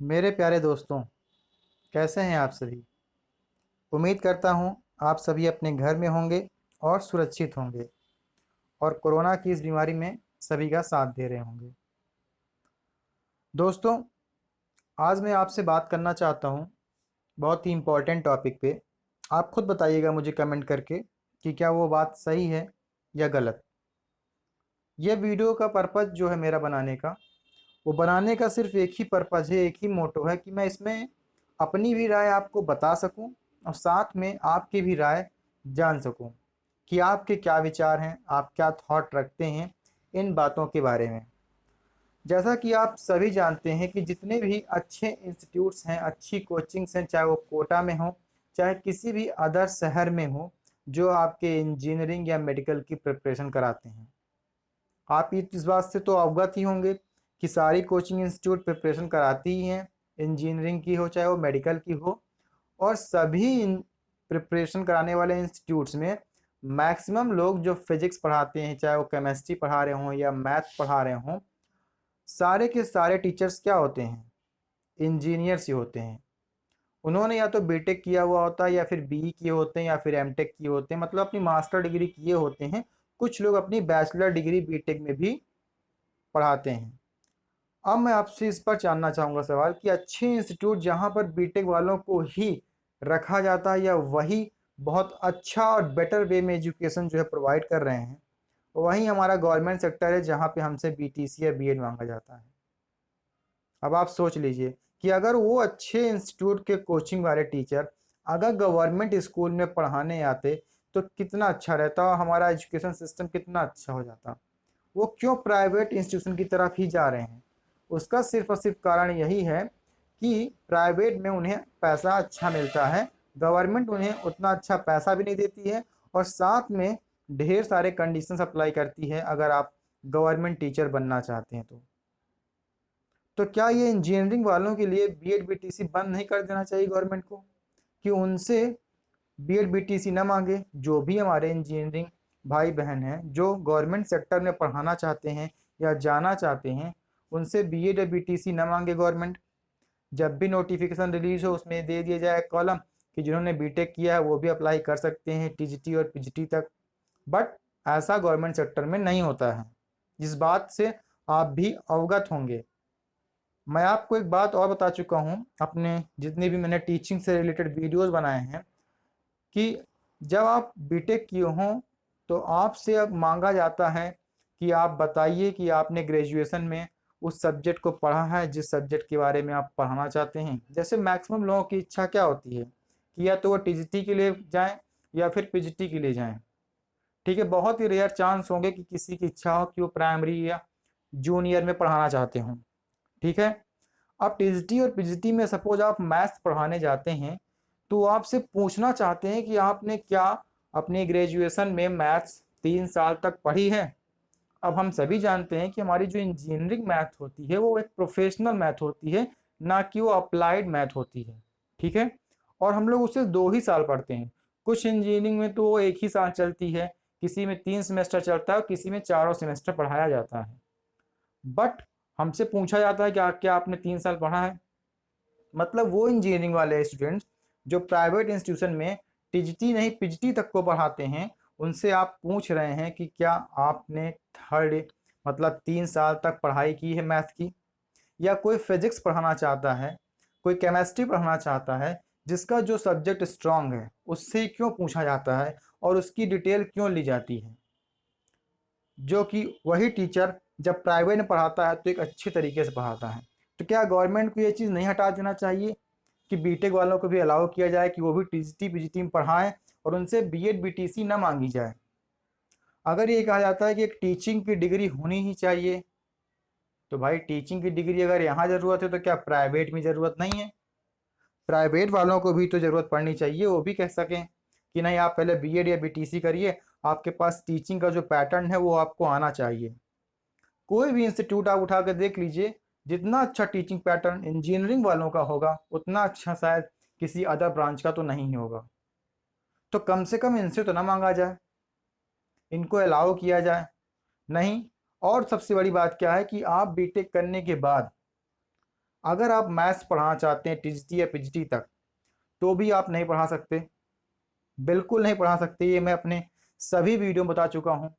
मेरे प्यारे दोस्तों, कैसे हैं आप सभी। उम्मीद करता हूं आप सभी अपने घर में होंगे और सुरक्षित होंगे और कोरोना की इस बीमारी में सभी का साथ दे रहे होंगे। दोस्तों, आज मैं आपसे बात करना चाहता हूं बहुत ही इम्पोर्टेंट टॉपिक पे। आप खुद बताइएगा मुझे कमेंट करके कि क्या वो बात सही है या गलत। यह वीडियो का पर्पज़ जो है मेरा बनाने का, वो बनाने का सिर्फ एक ही पर्पज़ है, एक ही मोटो है कि मैं इसमें अपनी भी राय आपको बता सकूं और साथ में आपकी भी राय जान सकूं कि आपके क्या विचार हैं, आप क्या थॉट रखते हैं इन बातों के बारे में। जैसा कि आप सभी जानते हैं कि जितने भी अच्छे इंस्टीट्यूट्स हैं, अच्छी कोचिंग्स हैं, चाहे वो कोटा में हो, चाहे किसी भी अदर शहर में हो, जो आपके इंजीनियरिंग या मेडिकल की प्रिपरेशन कराते हैं। आप इस बात से तो अवगत ही होंगे कि सारी कोचिंग इंस्टीट्यूट प्रिपरेशन कराती ही हैं, इंजीनियरिंग की हो चाहे वो मेडिकल की हो। और सभी प्रिपरेशन कराने वाले इंस्टीट्यूट्स में मैक्सिमम लोग जो फिजिक्स पढ़ाते हैं, चाहे वो केमिस्ट्री पढ़ा रहे हों या मैथ पढ़ा रहे हों, सारे के सारे टीचर्स क्या होते हैं, इंजीनियर्स ही होते हैं। उन्होंने या तो बीटेक किया हुआ होता है या फिर बीई किए होते हैं या फिर एमटेक किए होते हैं, मतलब अपनी मास्टर डिग्री किए होते हैं। कुछ लोग अपनी बैचलर डिग्री बीटेक में भी पढ़ाते हैं। अब मैं आपसे इस पर जानना चाहूँगा सवाल कि अच्छे इंस्टीट्यूट जहाँ पर बीटेक वालों को ही रखा जाता है या वही बहुत अच्छा और बेटर वे में एजुकेशन जो है प्रोवाइड कर रहे हैं, वहीं हमारा गवर्नमेंट सेक्टर है जहाँ पे हमसे बीटीसी या बीएड मांगा जाता है। अब आप सोच लीजिए कि अगर वो अच्छे इंस्टीट्यूट के कोचिंग वाले टीचर अगर गवर्नमेंट स्कूल में पढ़ाने आते तो कितना अच्छा रहता और हमारा एजुकेशन सिस्टम कितना अच्छा हो जाता। वो क्यों प्राइवेट इंस्टीट्यूशन की तरफ ही जा रहे हैं? उसका सिर्फ और सिर्फ कारण यही है कि प्राइवेट में उन्हें पैसा अच्छा मिलता है, गवर्नमेंट उन्हें उतना अच्छा पैसा भी नहीं देती है और साथ में ढेर सारे कंडीशंस अप्लाई करती है अगर आप गवर्नमेंट टीचर बनना चाहते हैं तो क्या ये इंजीनियरिंग वालों के लिए बीएड बीटीसी बंद नहीं कर देना चाहिए गवर्नमेंट को कि उनसे बीएड बीटीसी ना मांगे? जो भी हमारे इंजीनियरिंग भाई बहन हैं जो गवर्नमेंट सेक्टर में पढ़ाना चाहते हैं या जाना चाहते हैं, उनसे बीएड या बीटीसी ना मांगे गवर्नमेंट। जब भी नोटिफिकेशन रिलीज हो उसमें दे दिया जाए कॉलम कि जिन्होंने बीटेक किया है वो भी अप्लाई कर सकते हैं टीजीटी और पीजीटी तक। बट ऐसा गवर्नमेंट सेक्टर में नहीं होता है, जिस बात से आप भी अवगत होंगे। मैं आपको एक बात और बता चुका हूँ अपने जितने भी मैंने टीचिंग से रिलेटेड वीडियोस बनाए हैं कि जब आप बीटेक किए हों तो आपसे अब मांगा जाता है कि आप बताइए कि आपने ग्रेजुएशन में उस सब्जेक्ट को पढ़ा है जिस सब्जेक्ट के बारे में आप पढ़ाना चाहते हैं। जैसे मैक्सिमम लोगों की इच्छा क्या होती है कि या तो वो टीजीटी के लिए जाएं या फिर पीजीटी के लिए जाएं। ठीक है, बहुत ही रेयर चांस होंगे कि किसी की इच्छा हो कि वो प्राइमरी या जूनियर में पढ़ाना चाहते हों। ठीक है, अब टीजीटी और पीजीटी में सपोज आप मैथ्स पढ़ाने जाते हैं तो आपसे पूछना चाहते हैं कि आपने क्या अपनी ग्रेजुएशन में मैथ्स 3 साल तक पढ़ी है। अब हम सभी जानते हैं कि हमारी जो इंजीनियरिंग मैथ होती है वो एक प्रोफेशनल मैथ होती है, ना कि वो अप्लाइड मैथ होती है। ठीक है, और हम लोग उसे 2 ही साल पढ़ते हैं। कुछ इंजीनियरिंग में तो वो एक ही साल चलती है, किसी में 3 सेमेस्टर चलता है और किसी में चारों सेमेस्टर पढ़ाया जाता है। बट हमसे पूछा जाता है कि क्या आपने 3 साल पढ़ा है? मतलब वो इंजीनियरिंग वाले स्टूडेंट्स जो प्राइवेट इंस्टीट्यूशन में टीजीटी नहीं पीजीटी तक को पढ़ाते हैं, उनसे आप पूछ रहे हैं कि क्या आपने थर्ड मतलब 3 साल तक पढ़ाई की है मैथ की? या कोई फिजिक्स पढ़ाना चाहता है, कोई केमिस्ट्री पढ़ाना चाहता है, जिसका जो सब्जेक्ट स्ट्रांग है उससे क्यों पूछा जाता है और उसकी डिटेल क्यों ली जाती है? जो कि वही टीचर जब प्राइवेट में पढ़ाता है तो एक अच्छे तरीके से पढ़ाता है। तो क्या गवर्नमेंट को ये चीज़ नहीं हटा देना चाहिए कि बीटेक वालों को भी अलाउ किया जाए कि वो भी टीजीटी पीजीटी में पढ़ाएं और उनसे बीएड बीटीसी ना मांगी जाए? अगर ये कहा जाता है कि एक टीचिंग की डिग्री होनी ही चाहिए, तो भाई टीचिंग की डिग्री अगर यहाँ ज़रूरत है तो क्या प्राइवेट में ज़रूरत नहीं है? प्राइवेट वालों को भी तो ज़रूरत पड़नी चाहिए, वो भी कह सकें कि नहीं आप पहले बीएड या बीटीसी करिए, आपके पास टीचिंग का जो पैटर्न है वो आपको आना चाहिए। कोई भी इंस्टीट्यूट आप उठा कर देख लीजिए, जितना अच्छा टीचिंग पैटर्न इंजीनियरिंग वालों का होगा उतना अच्छा शायद किसी अदर ब्रांच का तो नहीं ही होगा। तो कम से कम इनसे तो ना मांगा जाए, इनको अलाउ किया जाए। नहीं, और सबसे बड़ी बात क्या है कि आप बीटेक करने के बाद अगर आप मैथ्स पढ़ाना चाहते हैं टीजीटी या पीजीटी तक, तो भी आप नहीं पढ़ा सकते, बिल्कुल नहीं पढ़ा सकते। ये मैं अपने सभी वीडियो में बता चुका हूँ।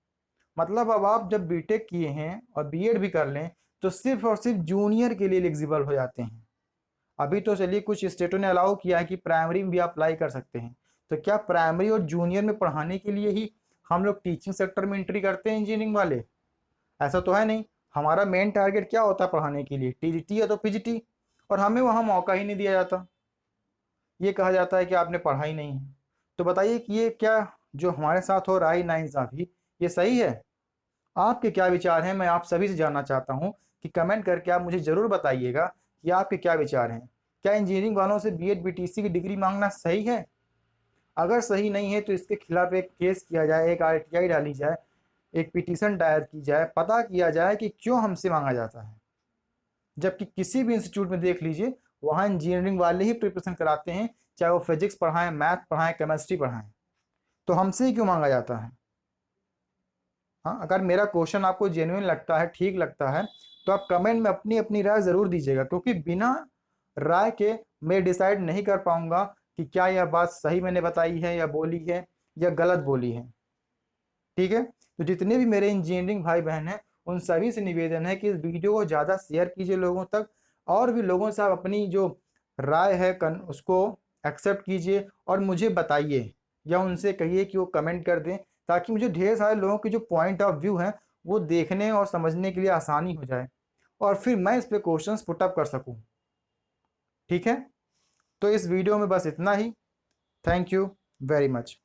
मतलब अब आप जब बीटेक किए हैं और बीएड भी कर लें, तो सिर्फ और सिर्फ जूनियर के लिए एलिजिबल हो जाते हैं। अभी तो चलिए कुछ स्टेटों ने अलाउ किया है कि प्राइमरी में भी अप्लाई कर सकते हैं। तो क्या प्राइमरी और जूनियर में पढ़ाने के लिए ही हम लोग टीचिंग सेक्टर में एंट्री करते हैं इंजीनियरिंग वाले? ऐसा तो है नहीं। हमारा मेन टारगेट क्या होता है पढ़ाने के लिए? टीजीटी या तो पीजीटी। और हमें वहाँ मौका ही नहीं दिया जाता। ये कहा जाता है कि आपने पढ़ा ही नहीं है। तो बताइए कि ये क्या जो हमारे साथ हो रहा है नाइंसाफ़ी, ये सही है? आपके क्या विचार हैं? मैं आप सभी से जानना चाहता हूँ कि कमेंट करके आप मुझे ज़रूर बताइएगा कि आपके क्या विचार हैं। क्या इंजीनियरिंग वालों से बीएड बीटीसी की डिग्री मांगना सही है? अगर सही नहीं है तो इसके खिलाफ एक केस किया जाए, एक आरटीआई डाली जाए, एक पिटीशन दायर की जाए, पता किया जाए कि क्यों हमसे मांगा जाता है। जबकि किसी भी इंस्टीट्यूट में देख लीजिए, वहाँ इंजीनियरिंग वाले ही प्रिपरेशन कराते हैं, चाहे वो फिजिक्स पढ़ाएं, मैथ पढ़ाएं, केमिस्ट्री पढ़ाएं। तो हमसे ही क्यों मांगा जाता है? हाँ, अगर मेरा क्वेश्चन आपको जेन्युइन लगता है, ठीक लगता है, तो आप कमेंट में अपनी अपनी राय ज़रूर दीजिएगा, क्योंकि बिना राय के मैं डिसाइड नहीं कर पाऊंगा कि क्या यह बात सही मैंने बताई है या बोली है या गलत बोली है। ठीक है? तो जितने भी मेरे इंजीनियरिंग भाई बहन हैं, उन सभी से निवेदन है कि इस वीडियो को ज़्यादा शेयर कीजिए लोगों तक, और भी लोगों से आप अपनी जो राय है उसको एक्सेप्ट कीजिए और मुझे बताइए, या उनसे कहिए कि वो कमेंट कर दें, ताकि मुझे ढेर सारे लोगों के जो पॉइंट ऑफ व्यू हैं वो देखने और समझने के लिए आसानी हो जाए, और फिर मैं इस पे क्वेश्चंस पुट अप कर सकूं। ठीक है? तो इस वीडियो में बस इतना ही। Thank you very much.